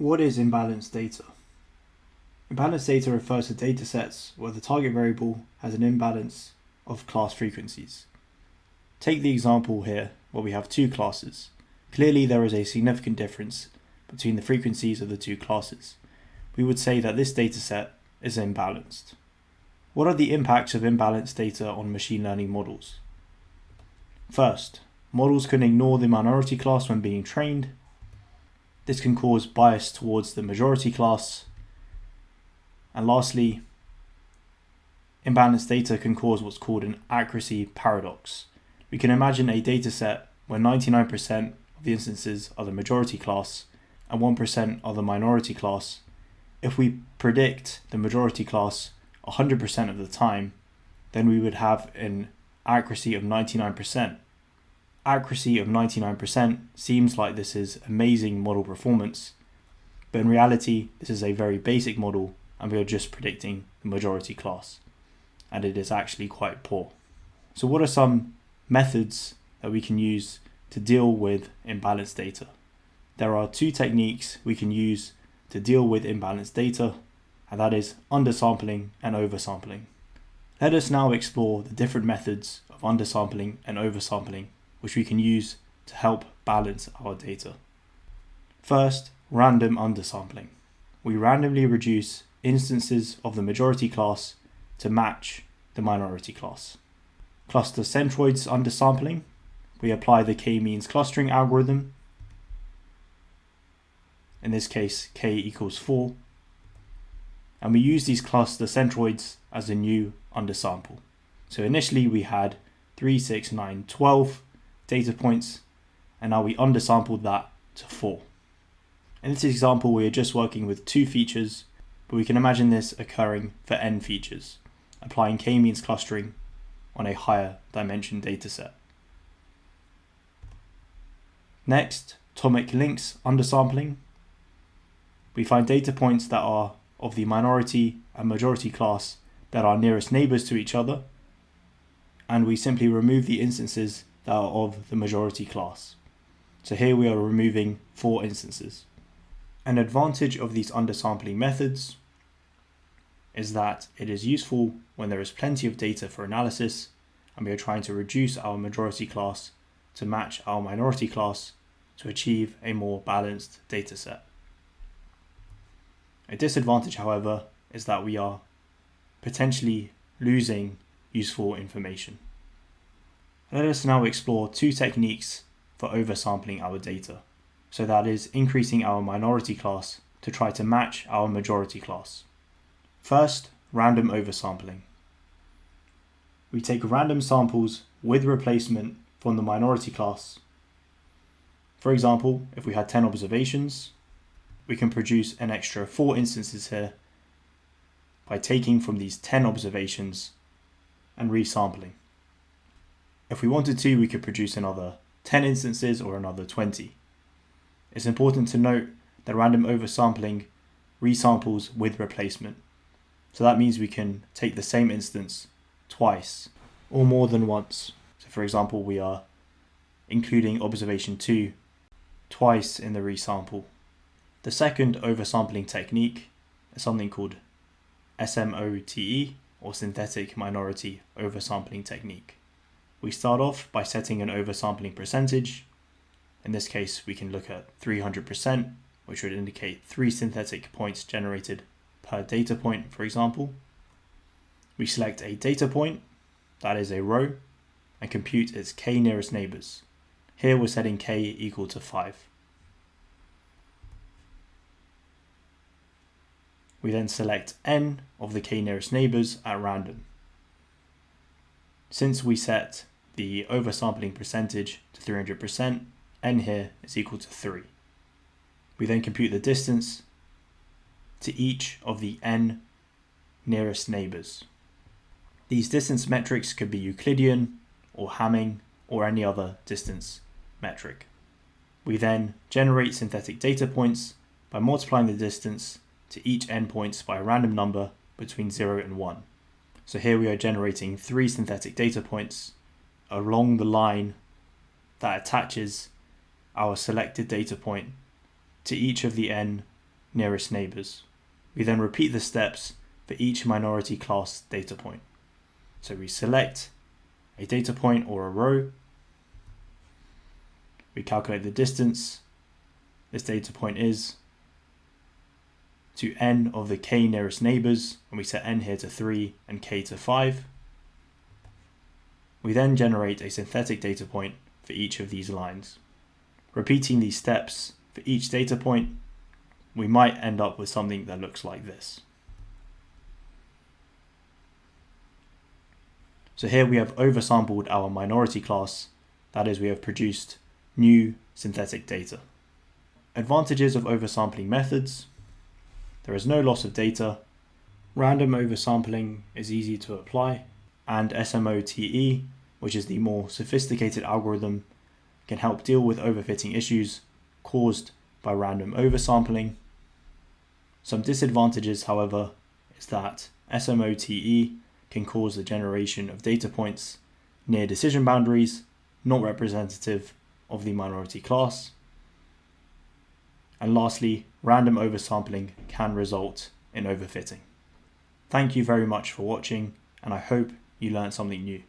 What is imbalanced data? Imbalanced data refers to datasets where the target variable has an imbalance of class frequencies. Take the example here where we have two classes. Clearly there is a significant difference between the frequencies of the two classes. We would say that this dataset is imbalanced. What are the impacts of imbalanced data on machine learning models? First, models can ignore the minority class when being trained. This can cause bias towards the majority class. And lastly, imbalanced data can cause what's called an accuracy paradox. We can imagine a dataset where 99% of the instances are the majority class and 1% are the minority class. If we predict the majority class 100% of the time, then we would have an accuracy of 99%. Accuracy of 99% seems like this is amazing model performance, but in reality, this is a very basic model and we are just predicting the majority class, and it is actually quite poor. So what are some methods that we can use to deal with imbalanced data? There are two techniques we can use to deal with imbalanced data, and that is undersampling and oversampling. Let us now explore the different methods of undersampling and oversampling which we can use to help balance our data. First, random undersampling. We randomly reduce instances of the majority class to match the minority class. Cluster centroids undersampling. We apply the k-means clustering algorithm. In this case, k equals 4. And we use these cluster centroids as a new undersample. So initially we had 3, 6, 9, 12 data points, and now we undersampled that to 4. In this example, we are just working with 2 features, but we can imagine this occurring for n features, applying k-means clustering on a higher dimension dataset. Next, atomic links undersampling. We find data points that are of the minority and majority class that are nearest neighbors to each other, and we simply remove the instances that are of the majority class. So here we are removing 4 instances. An advantage of these undersampling methods is that it is useful when there is plenty of data for analysis and we are trying to reduce our majority class to match our minority class to achieve a more balanced dataset. A disadvantage, however, is that we are potentially losing useful information. Let us now explore 2 techniques for oversampling our data. So that is increasing our minority class to try to match our majority class. First, random oversampling. We take random samples with replacement from the minority class. For example, if we had 10 observations, we can produce an extra 4 instances here by taking from these 10 observations and resampling. If we wanted to, we could produce another 10 instances or another 20. It's important to note that random oversampling resamples with replacement. So that means we can take the same instance twice or more than once. So for example, we are including observation 2 twice in the resample. The second oversampling technique is something called SMOTE, or synthetic minority oversampling technique. We start off by setting an oversampling percentage. In this case, we can look at 300%, which would indicate 3 synthetic points generated per data point, for example. We select a data point, that is a row, and compute its k nearest neighbors. Here we're setting k equal to 5. We then select n of the k nearest neighbors at random. Since we set the oversampling percentage to 300%, n here is equal to 3. We then compute the distance to each of the n nearest neighbors. These distance metrics could be Euclidean or Hamming or any other distance metric. We then generate synthetic data points by multiplying the distance to each endpoints by a random number between 0 and 1. So here we are generating 3 synthetic data points along the line that attaches our selected data point to each of the n nearest neighbours. We then repeat the steps for each minority class data point. So we select a data point or a row, we calculate the distance this data point is to n of the k nearest neighbours, and we set n here to 3 and k to 5. We then generate a synthetic data point for each of these lines. Repeating these steps for each data point, we might end up with something that looks like this. So here we have oversampled our minority class, that is, we have produced new synthetic data. Advantages of oversampling methods: there is no loss of data, random oversampling is easy to apply, and SMOTE, which is the more sophisticated algorithm, can help deal with overfitting issues caused by random oversampling. Some disadvantages, however, is that SMOTE can cause the generation of data points near decision boundaries, not representative of the minority class. And lastly, random oversampling can result in overfitting. Thank you very much for watching, and I hope you learned something new.